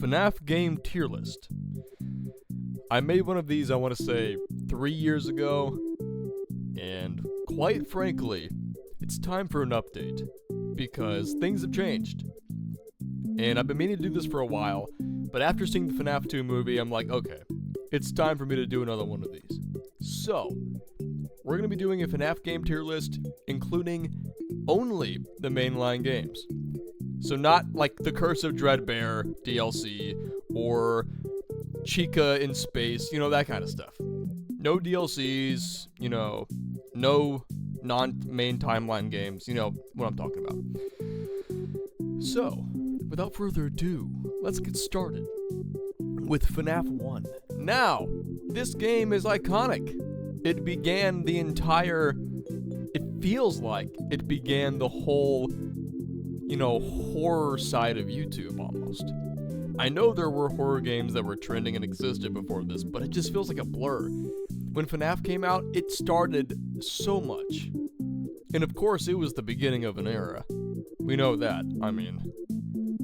FNAF game tier list. I made one of these, I want to say, 3 years ago, and quite frankly, it's time for an update, because things have changed. And I've been meaning to do this for a while, but after seeing the FNAF 2 movie, I'm like, okay, it's time for me to do another one of these. So, we're going to be doing a FNAF game tier list, including only the mainline games. So not like the Curse of Dreadbear DLC, or Chica in Space, that kind of stuff. No DLCs, no non-main timeline games, what I'm talking about. So, without further ado, let's get started with FNAF 1. Now, this game is iconic. It began the entire, it feels like it began the whole, horror side of YouTube almost. I know there were horror games that were trending and existed before this, but it just feels like a blur. When FNAF came out, it started so much. And of course, it was the beginning of an era. We know that.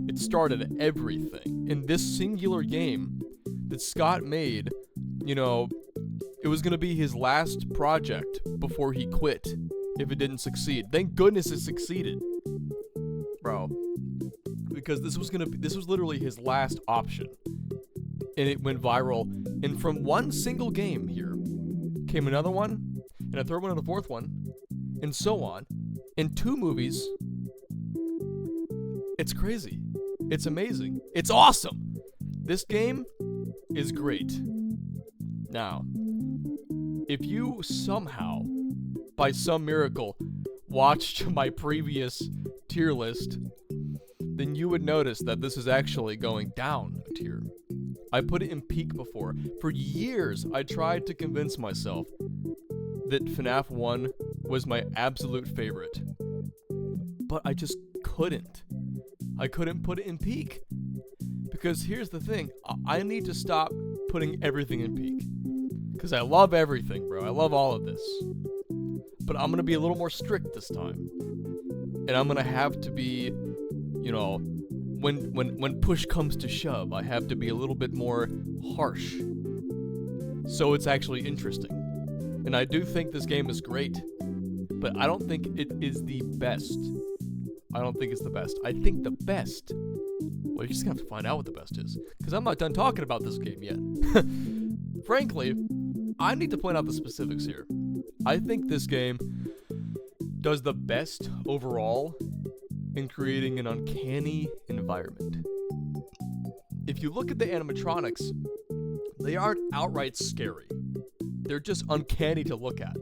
It started everything. In this singular game that Scott made, it was going to be his last project before he quit if it didn't succeed. Thank goodness it succeeded. Bro. Because this was literally his last option. And it went viral. And from one single game here came another one, and a third one, and a fourth one, and so on. In 2 movies. It's crazy. It's amazing. It's awesome. This game is great. Now, if you somehow, by some miracle, watched my previous tier list, then you would notice that this is actually going down a tier. I put it in peak before. For years, I tried to convince myself that FNAF 1 was my absolute favorite. But I just couldn't. I couldn't put it in peak. Because here's the thing, I need to stop putting everything in peak. Because I love everything, bro. I love all of this. But I'm going to be a little more strict this time. And I'm going to have to be, when push comes to shove, I have to be a little bit more harsh. So it's actually interesting. And I do think this game is great. But I don't think it is the best. I don't think it's the best. I think the best... Well, you're just going to have to find out what the best is. Because I'm not done talking about this game yet. Frankly, I need to point out the specifics here. I think this game does the best overall in creating an uncanny environment. If you look at the animatronics, they aren't outright scary. They're just uncanny to look at.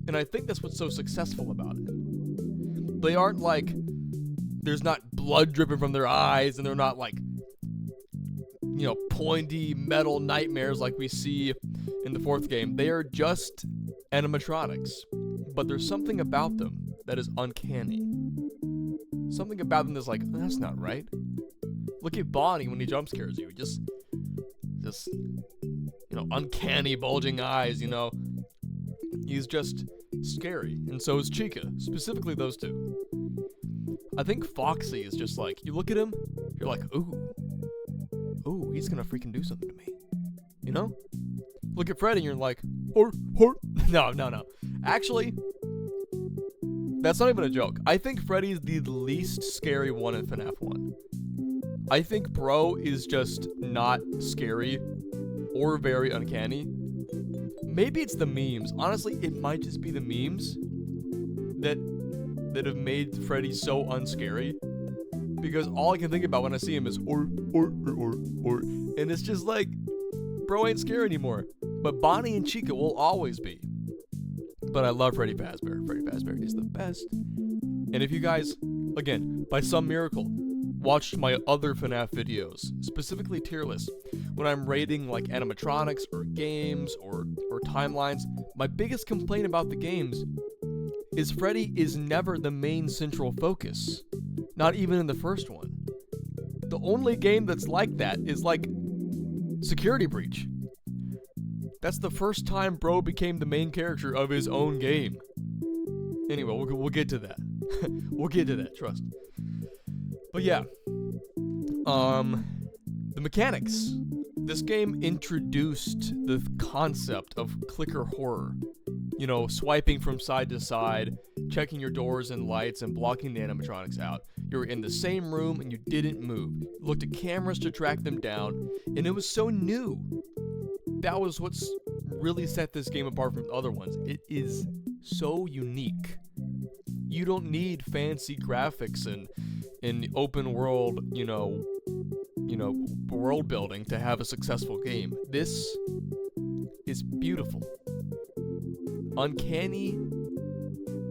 And I think that's what's so successful about it. They aren't like, there's not blood dripping from their eyes, and they're not like, pointy metal nightmares like we see in the 4th game. They are just animatronics. But there's something about them that is uncanny. Something about them that's like, that's not right. Look at Bonnie when he jump scares you. Just uncanny bulging eyes, He's just scary. And so is Chica. Specifically those two. I think Foxy is just like, you look at him, you're like, ooh, he's gonna freaking do something to me. Look at Freddy and you're like, hor. No. Actually, that's not even a joke. I think Freddy's the least scary one in FNAF 1. I think Bro is just not scary or very uncanny. Maybe it's the memes. Honestly, it might just be the memes that have made Freddy so unscary. Because all I can think about when I see him is or. And it's just like, Bro ain't scary anymore. But Bonnie and Chica will always be. But I love Freddy Fazbear. Freddy Fazbear is the best. And if you guys, again, by some miracle, watched my other FNAF videos, specifically tier lists, when I'm rating like animatronics or games or timelines, my biggest complaint about the games is Freddy is never the main central focus. Not even in the first one. The only game that's like that is like Security Breach. That's the first time Bro became the main character of his own game. Anyway, we'll get to that. We'll get to that, trust. But yeah. The mechanics. This game introduced the concept of clicker horror. You know, swiping from side to side, checking your doors and lights, and blocking the animatronics out. You were in the same room and you didn't move. You looked at cameras to track them down, and it was so new. That was what's really set this game apart from the other ones. It is so unique. You don't need fancy graphics and open world, world building to have a successful game. This is beautiful, uncanny,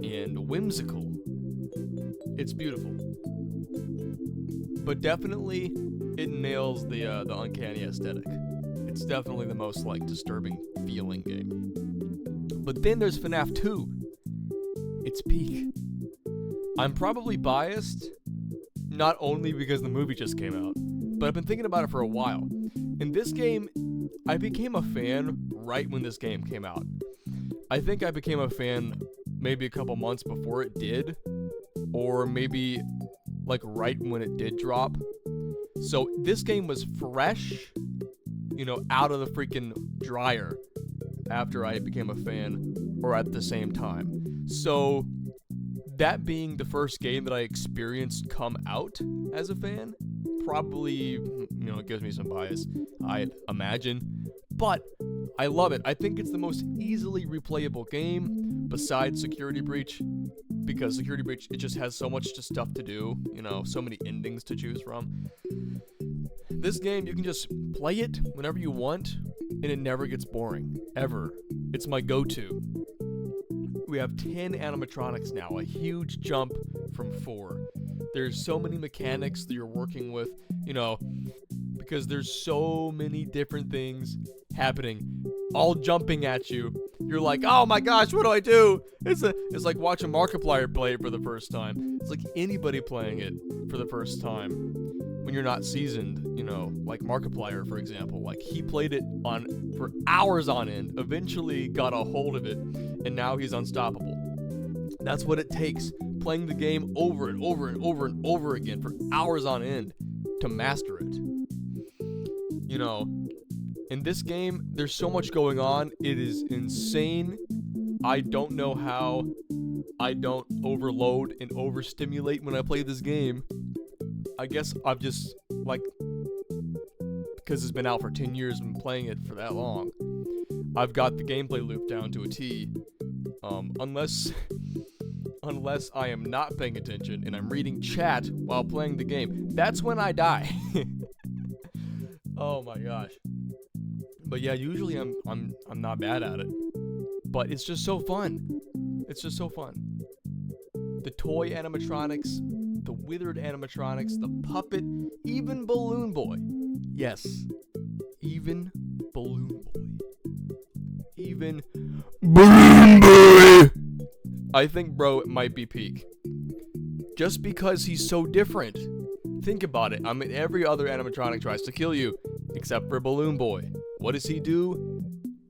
and whimsical. It's beautiful, but definitely it nails the uncanny aesthetic. It's definitely the most disturbing feeling game. But then there's FNAF 2. It's peak. I'm probably biased, not only because the movie just came out, but I've been thinking about it for a while. In this game, I became a fan right when this game came out. I think I became a fan maybe a couple months before it did, or maybe right when it did drop. So this game was fresh, out of the freaking dryer after I became a fan, or at the same time. So that being the first game that I experienced come out as a fan, probably, it gives me some bias, I imagine. But I love it. I think it's the most easily replayable game besides Security Breach, because Security Breach, it just has so much stuff to do, so many endings to choose from. This game, you can just play it whenever you want, and it never gets boring, ever. It's my go-to. We have 10 animatronics now, a huge jump from 4. There's so many mechanics that you're working with, because there's so many different things happening, all jumping at you. You're like, oh my gosh, what do I do? It's like watching Markiplier play it for the first time. It's like anybody playing it for the first time when you're not seasoned, like Markiplier, for example. Like, he played it for hours on end, eventually got a hold of it, and now he's unstoppable. That's what it takes, playing the game over and over and over and over again for hours on end to master it. In this game, there's so much going on. It is insane. I don't know how I don't overload and overstimulate when I play this game. I guess I've just, because it's been out for 10 years and been playing it for that long, I've got the gameplay loop down to a T. Unless I am not paying attention and I'm reading chat while playing the game, that's when I die. Oh my gosh. But yeah, usually I'm not bad at it. But it's just so fun. It's just so fun. The toy animatronics, the withered animatronics, the puppet, even Balloon Boy. Yes, even Balloon Boy. Even Balloon Boy! I think, bro, it might be peak. Just because he's so different. Think about it. I mean, every other animatronic tries to kill you, except for Balloon Boy. What does he do?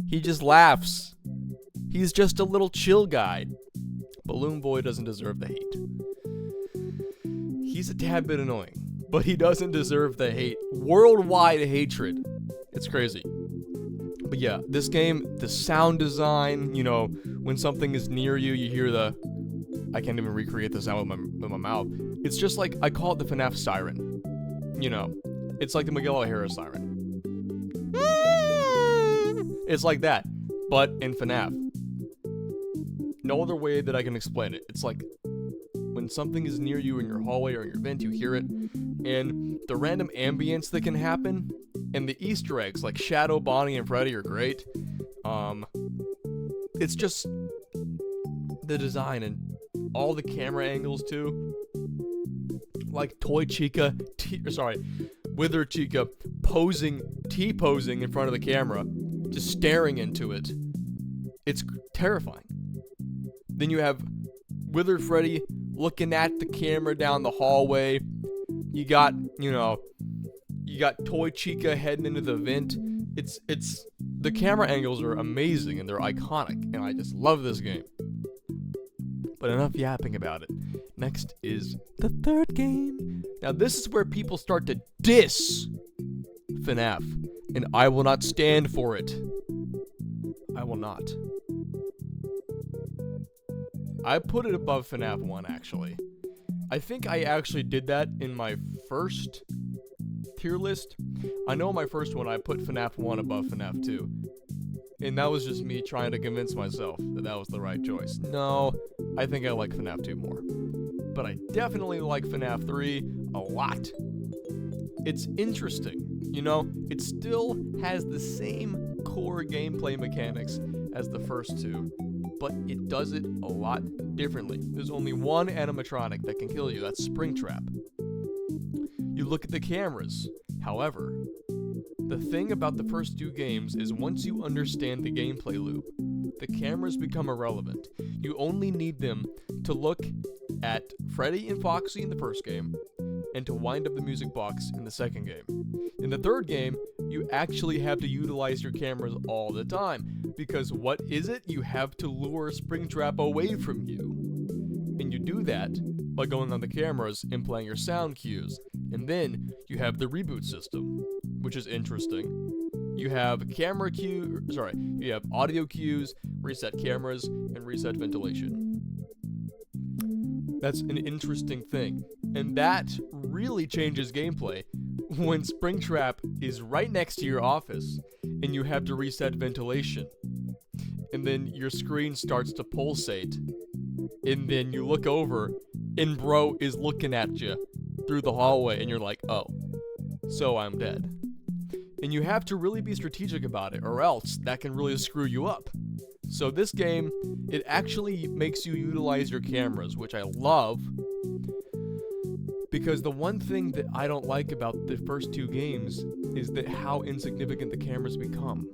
He just laughs. He's just a little chill guy. Balloon Boy doesn't deserve the hate. He's a tad bit annoying, but he doesn't deserve the hate. Worldwide hatred. It's crazy. But yeah, this game, the sound design, when something is near you, you hear I can't even recreate the sound with my mouth. It's just like, I call it the FNAF siren. It's like the Miguel O'Hara siren. It's like that, but in FNAF. No other way that I can explain it. It's like when something is near you in your hallway or in your vent, you hear it, and the random ambience that can happen, and the Easter eggs like Shadow, Bonnie, and Freddy are great. It's just the design and all the camera angles too. Like Toy Chica, Wither Chica T-posing in front of the camera, just staring into it. It's terrifying. Then you have Withered Freddy looking at the camera down the hallway. You got Toy Chica heading into the vent. It's the camera angles are amazing and they're iconic, and I just love this game. But enough yapping about it. Next is the third game. Now this is where people start to diss FNAF, and I will not stand for it. I will not. I put it above FNAF 1, actually. I think I actually did that in my first tier list. I know my first one I put FNAF 1 above FNAF 2. And that was just me trying to convince myself that that was the right choice. No, I think I like FNAF 2 more. But I definitely like FNAF 3 a lot. It's interesting, you know? It still has the same core gameplay mechanics as the first two, but it does it a lot differently. There's only one animatronic that can kill you, that's Springtrap. You look at the cameras. However, the thing about the first two games is once you understand the gameplay loop, the cameras become irrelevant. You only need them to look at Freddy and Foxy in the first game, and to wind up the music box in the second game. In the third game, you actually have to utilize your cameras all the time, because what is it? You have to lure Springtrap away from you. And you do that by going on the cameras and playing your sound cues. And then you have the reboot system, which is interesting. You have you have audio cues, reset cameras, and reset ventilation. That's an interesting thing. And that really changes gameplay when Springtrap is right next to your office and you have to reset ventilation. And then your screen starts to pulsate. And then you look over and bro is looking at you through the hallway and you're like, oh, so I'm dead. And you have to really be strategic about it, or else that can really screw you up. So this game, it actually makes you utilize your cameras, which I love, because the one thing that I don't like about the first two games is that how insignificant the cameras become.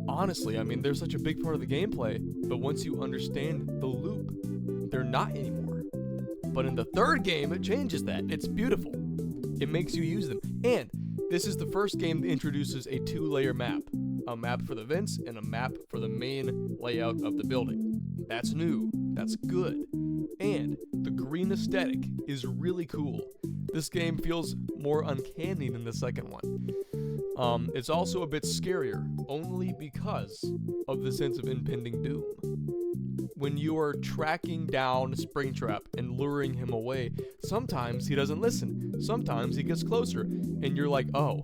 Honestly, I mean, they're such a big part of the gameplay, but once you understand the loop, they're not anymore. But in the third game, it changes that. It's beautiful. It makes you use them. And this is the first game that introduces a two-layer map. A map for the vents and a map for the main layout of the building. That's new. That's good. And the green aesthetic is really cool. This game feels more uncanny than the second one. It's also a bit scarier, only because of the sense of impending doom. When you are tracking down Springtrap and luring him away, sometimes he doesn't listen. Sometimes he gets closer, and you're like, oh.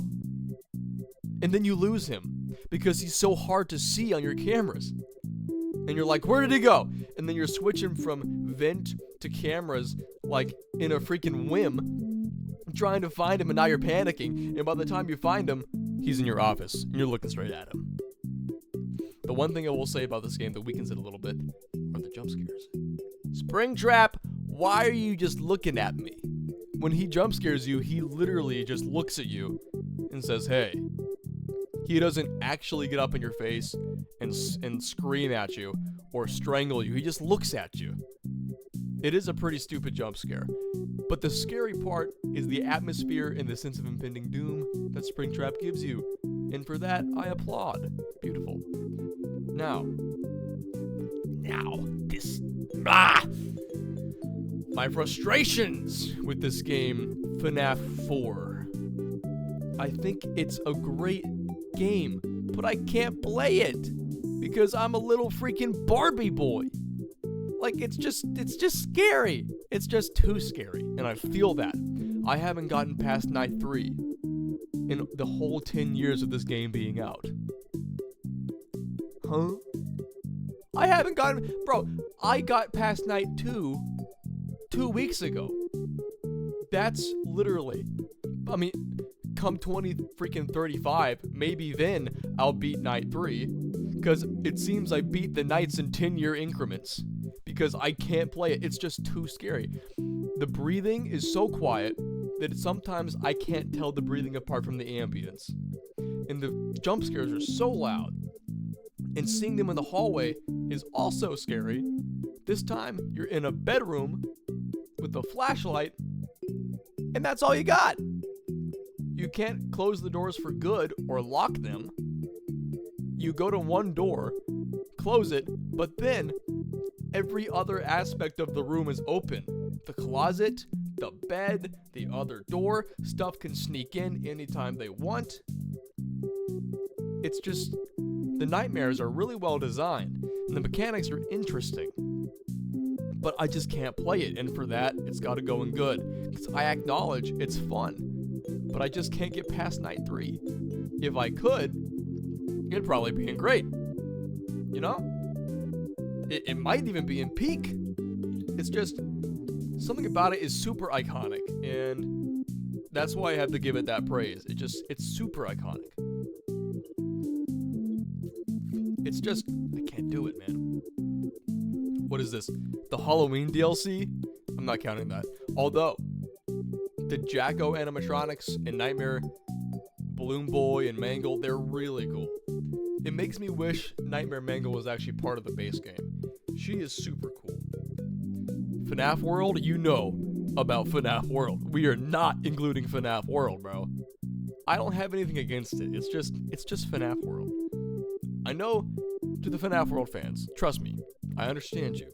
And then you lose him, because he's so hard to see on your cameras. And you're like, where did he go? And then you're switching from vent to cameras, like, in a freaking whim, trying to find him, and now you're panicking, and by the time you find him, he's in your office, and you're looking straight at him. The one thing I will say about this game that weakens it a little bit are the jump scares. Springtrap, why are you just looking at me? When he jump scares you, he literally just looks at you and says, hey. He doesn't actually get up in your face and scream at you or strangle you. He just looks at you. It is a pretty stupid jump scare. But the scary part is the atmosphere and the sense of impending doom that Springtrap gives you. And for that, I applaud. Beautiful. Now, my frustrations with this game, FNAF 4. I think it's a great game, but I can't play it because I'm a little freaking Barbie boy. Like, it's just scary. It's just too scary, and I feel that. I haven't gotten past night 3 in the whole 10 years of this game being out. Huh? I haven't gotten... Bro, I got past night 2 2 weeks ago. That's literally... I mean, come 2035, maybe then I'll beat night 3. Because it seems I beat the nights in 10-year increments. Because I can't play it. It's just too scary. The breathing is so quiet that sometimes I can't tell the breathing apart from the ambience. And the jump scares are so loud. And seeing them in the hallway is also scary. This time, you're in a bedroom with a flashlight, and that's all you got. You can't close the doors for good or lock them. You go to one door, close it, but then every other aspect of the room is open. The closet, the bed, the other door. Stuff can sneak in anytime they want. It's just, the nightmares are really well designed, and the mechanics are interesting. But I just can't play it, and for that, it's gotta go in good. Because I acknowledge it's fun, but I just can't get past night 3. If I could, it'd probably be in great. You know? It might even be in peak. It's just, something about it is super iconic, and that's why I have to give it that praise. It's super iconic. It's just, I can't do it, man. What is this? The Halloween DLC? I'm not counting that. Although, the Jacko animatronics in Nightmare, Balloon Boy, and Mangle, they're really cool. It makes me wish Nightmare Mangle was actually part of the base game. She is super cool. FNAF World, you know about FNAF World. We are not including FNAF World, bro. I don't have anything against it. It's just FNAF World. I know, to the FNAF World fans, trust me, I understand you.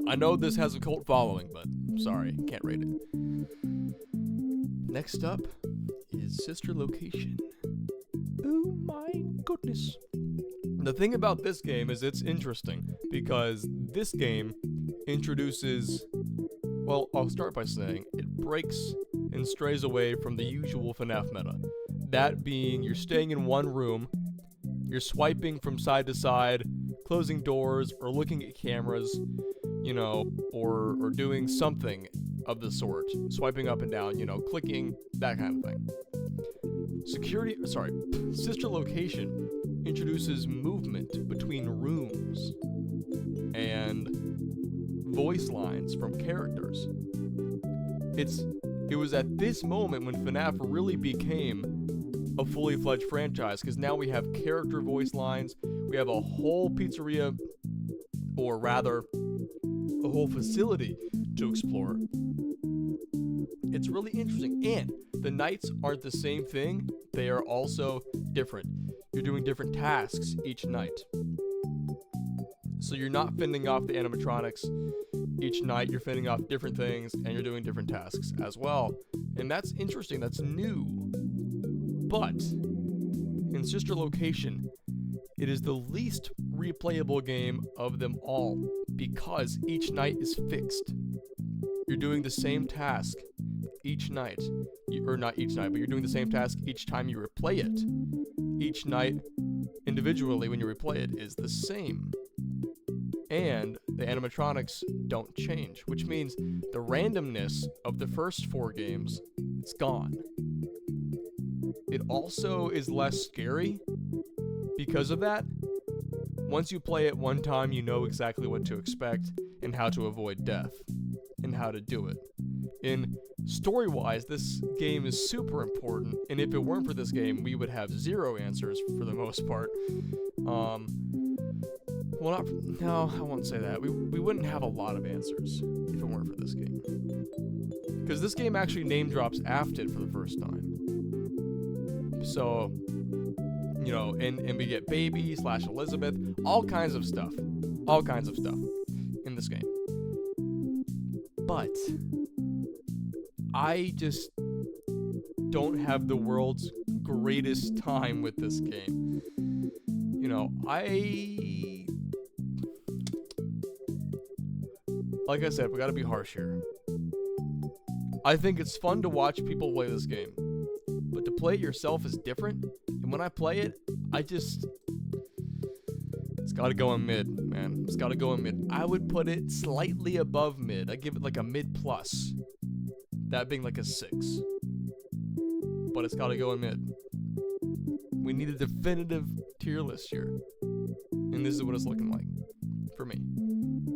I know this has a cult following, but sorry, can't rate it. Next up is Sister Location. Oh my goodness. The thing about this game is it's interesting, because this game introduces, well, I'll start by saying it breaks and strays away from the usual FNAF meta. That being, you're staying in one room, you're swiping from side to side, closing doors, or looking at cameras, you know, or doing something of the sort. Swiping up and down, you know, clicking, that kind of thing. Sister Location introduces movement between rooms and voice lines from characters. It was at this moment when FNAF really became a fully fledged franchise, because now we have character voice lines, we have a whole pizzeria, or rather, a whole facility to explore. It's really interesting, and the nights aren't the same thing, they are also different. You're doing different tasks each night. So you're not fending off the animatronics each night, you're fending off different things, and you're doing different tasks as well. And that's interesting, that's new. But, in Sister Location, it is the least replayable game of them all, because each night is fixed. You're doing the same task each night. Or not each night, but you're doing the same task each time you replay it. Each night, individually, when you replay it, is the same. And the animatronics don't change, which means the randomness of the first 4 games is gone. It also is less scary because of that. Once you play it one time, you know exactly what to expect and how to avoid death and how to do it. And story-wise, this game is super important, and if it weren't for this game, we would have 0 answers for the most part. Well, no, I won't say that. We wouldn't have a lot of answers if it weren't for this game. Because this game actually name drops Aftid for the first time. So, you know, and we get Baby / Elizabeth, all kinds of stuff in this game. But I just don't have the world's greatest time with this game. You know, like I said, we gotta be harsh here. I think it's fun to watch people play this game, but to play it yourself is different. And when I play it, it's gotta go in mid, man. It's gotta go in mid. I would put it slightly above mid. I give it like a mid plus. That being like a 6. But it's gotta go in mid. We need a definitive tier list here. And this is what it's looking like. For me.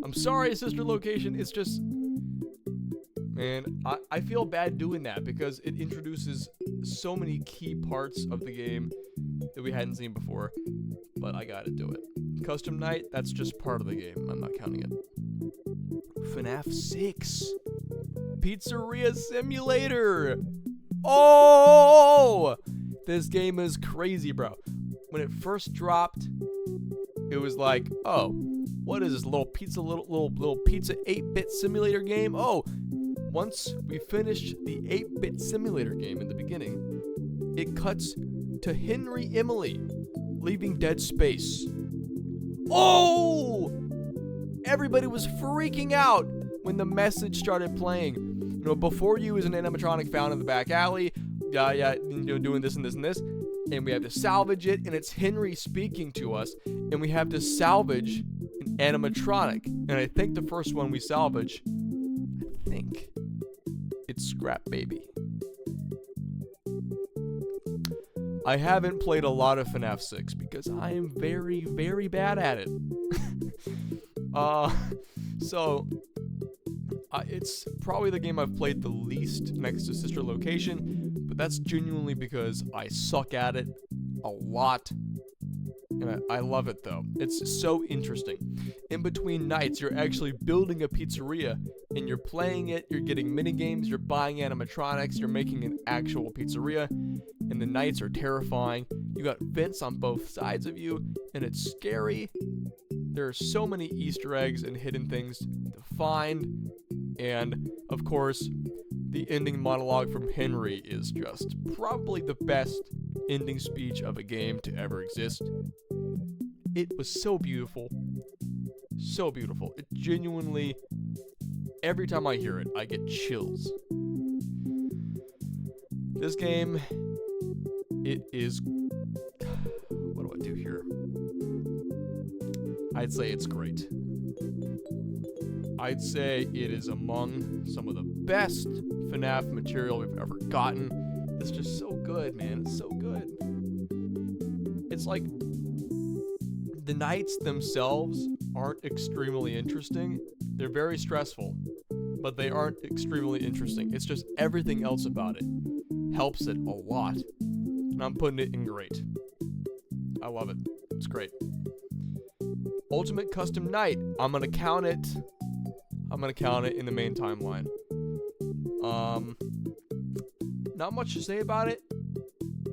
I'm sorry, Sister Location. It's just... Man, I feel bad doing that because it introduces so many key parts of the game that we hadn't seen before. But I gotta do it. Custom Night, that's just part of the game. I'm not counting it. FNAF 6. Pizzeria Simulator. Oh! This game is crazy, bro. When it first dropped, it was like, oh, what is this little pizza 8-bit simulator game? Oh, once we finished the 8-bit simulator game in the beginning, it cuts to Henry Emily leaving Dead Space. Oh! Everybody was freaking out when the message started playing. You know, before you is an animatronic found in the back alley. Doing this and this and this. And we have to salvage it, and it's Henry speaking to us, and we have to salvage an animatronic. And I think the first one we salvage, I think it's Scrap Baby. I haven't played a lot of FNAF 6 because I am very, very bad at it. It's probably the game I've played the least next to Sister Location, but that's genuinely because I suck at it a lot. And I love it though. It's so interesting. In between nights, you're actually building a pizzeria and you're playing it, you're getting mini games, you're buying animatronics, you're making an actual pizzeria, and the nights are terrifying. You got vents on both sides of you, and it's scary. There are so many Easter eggs and hidden things to find, and of course, the ending monologue from Henry is just probably the best ending speech of a game to ever exist. It was so beautiful. So beautiful. It genuinely, every time I hear it, I get chills. This game, it is, what do I do here? I'd say it's great. I'd say it is among some of the best FNAF material we've ever gotten. It's just so good, man. It's so good. It's like the nights themselves aren't extremely interesting. They're very stressful, but they aren't extremely interesting. It's just everything else about it helps it a lot. And I'm putting it in great. I love it. It's great. Ultimate Custom Night. I'm gonna count it in the main timeline. Not much to say about it.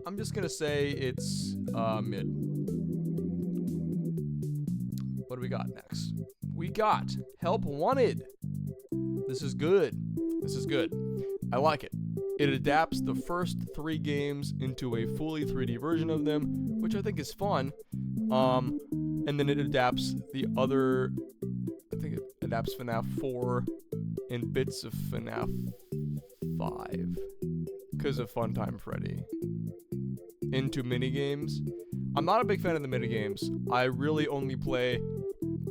I'm just gonna say it's mid. What do we got next? We got Help Wanted. This is good. This is good. I like it. It adapts the first 3 games into a fully 3D version of them, which I think is fun. And then it adapts the other, I think it adapts FNAF 4 and bits of FNAF 5 because of Funtime Freddy into minigames. I'm not a big fan of the minigames. I really only play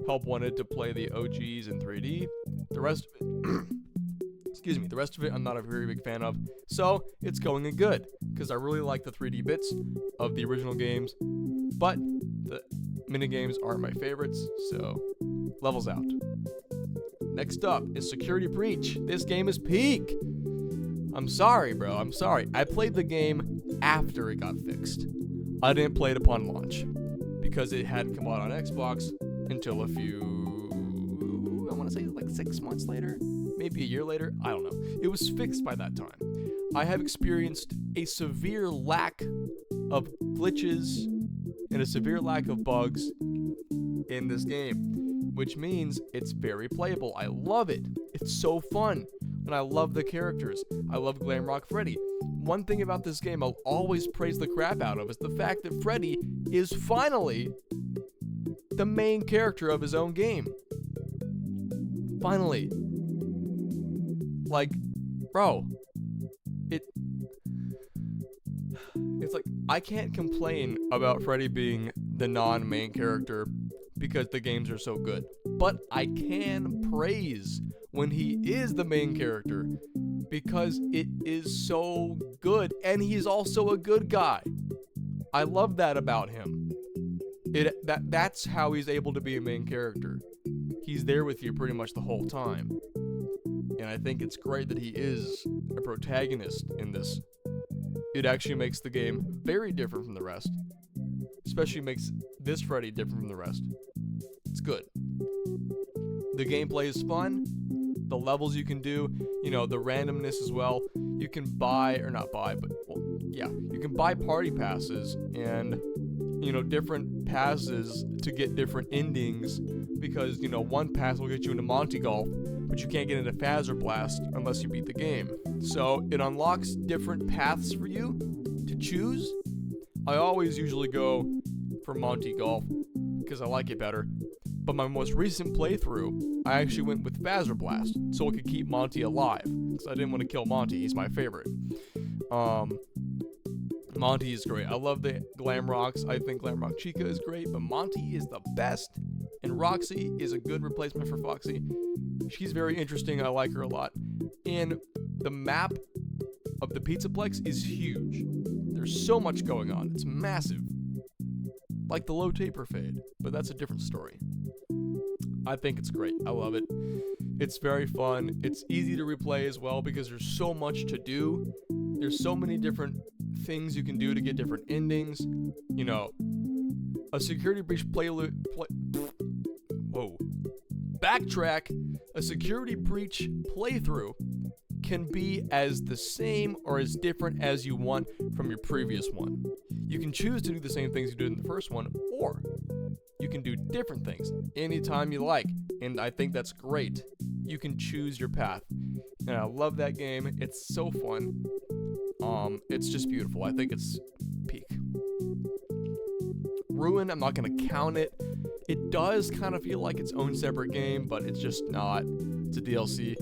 Help Wanted to play the OGs in 3D. The rest of it, excuse me, the rest of it I'm not a very big fan of. So it's going in good because I really like the 3D bits of the original games, but the minigames are my favorites, so levels out. Next up is Security Breach. This game is peak. I'm sorry, bro. I'm sorry. I played the game after it got fixed. I didn't play it upon launch because it hadn't come out on Xbox until a few, I want to say like 6 months later, maybe a year later. I don't know. It was fixed by that time. I have experienced a severe lack of glitches and a severe lack of bugs in this game, which means it's very playable. I love it. It's so fun. And I love the characters. I love Glamrock Freddy. One thing about this game I'll always praise the crap out of is the fact that Freddy is finally the main character of his own game. Finally. Like, bro, it's like, I can't complain about Freddy being the non-main character because the games are so good. But I can praise when he is the main character because it is so good, and he's also a good guy. I love that about him. That's how he's able to be a main character. He's there with you pretty much the whole time. And I think it's great that he is a protagonist in this. It actually makes the game very different from the rest. Especially makes this Freddy different from the rest. It's good. The gameplay is fun. The levels you can do, you know, the randomness as well. You can buy, or not buy, but, well, yeah. You can buy party passes and, you know, different passes to get different endings because, you know, one pass will get you into Monty Golf, but you can't get into Phaser Blast unless you beat the game. So it unlocks different paths for you to choose. I always usually go for Monty Golf because I like it better. But my most recent playthrough, I actually went with Phaser Blast so it could keep Monty alive, because I didn't want to kill Monty. He's my favorite. Monty is great. I love the Glam Rocks. I think Glam Rock Chica is great, but Monty is the best. And Roxy is a good replacement for Foxy. She's very interesting. I like her a lot. And the map of the Pizzaplex is huge. There's so much going on. It's massive. Like the low taper fade, but that's a different story. I think it's great. I love it. It's very fun. It's easy to replay as well because there's so much to do. There's so many different things you can do to get different endings. You know, a security breach backtrack. A security breach playthrough can be as the same or as different as you want from your previous one. You can choose to do the same things you did in the first one, or you can do different things anytime you like, and I think that's great. You can choose your path, and I love that game. It's so fun. It's just beautiful. I think it's peak. Ruin, I'm not gonna count it. It does kind of feel like its own separate game, but it's just not. It's a DLC.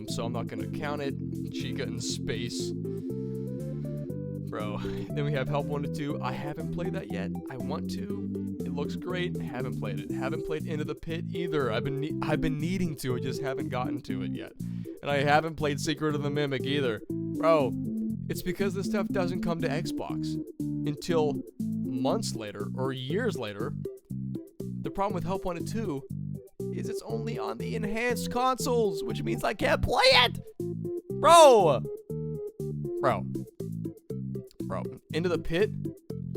So I'm not gonna count it. Chica in Space. Bro. Then we have Help Wanted 2. I haven't played that yet. I want to. It looks great. Haven't played it. Haven't played Into the Pit either. I've been needing to. I just haven't gotten to it yet. And I haven't played Secret of the Mimic either. Bro, it's because this stuff doesn't come to Xbox until months later or years later. The problem with Help Wanted 2 is it's only on the enhanced consoles, which means I can't play it. Bro. Into the Pit,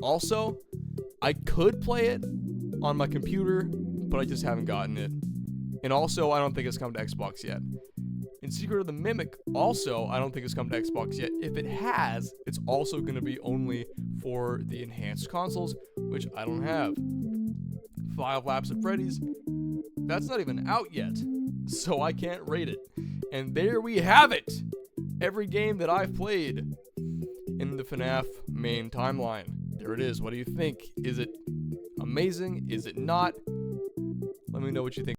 also, I could play it on my computer, but I just haven't gotten it. And also, I don't think it's come to Xbox yet. And Secret of the Mimic, also, I don't think it's come to Xbox yet. If it has, it's also going to be only for the enhanced consoles, which I don't have. 5 Laps at Freddy's, that's not even out yet, so I can't rate it. And there we have it! Every game that I've played in the FNAF main timeline. There it is. What do you think? Is it amazing? Is it not? Let me know what you think.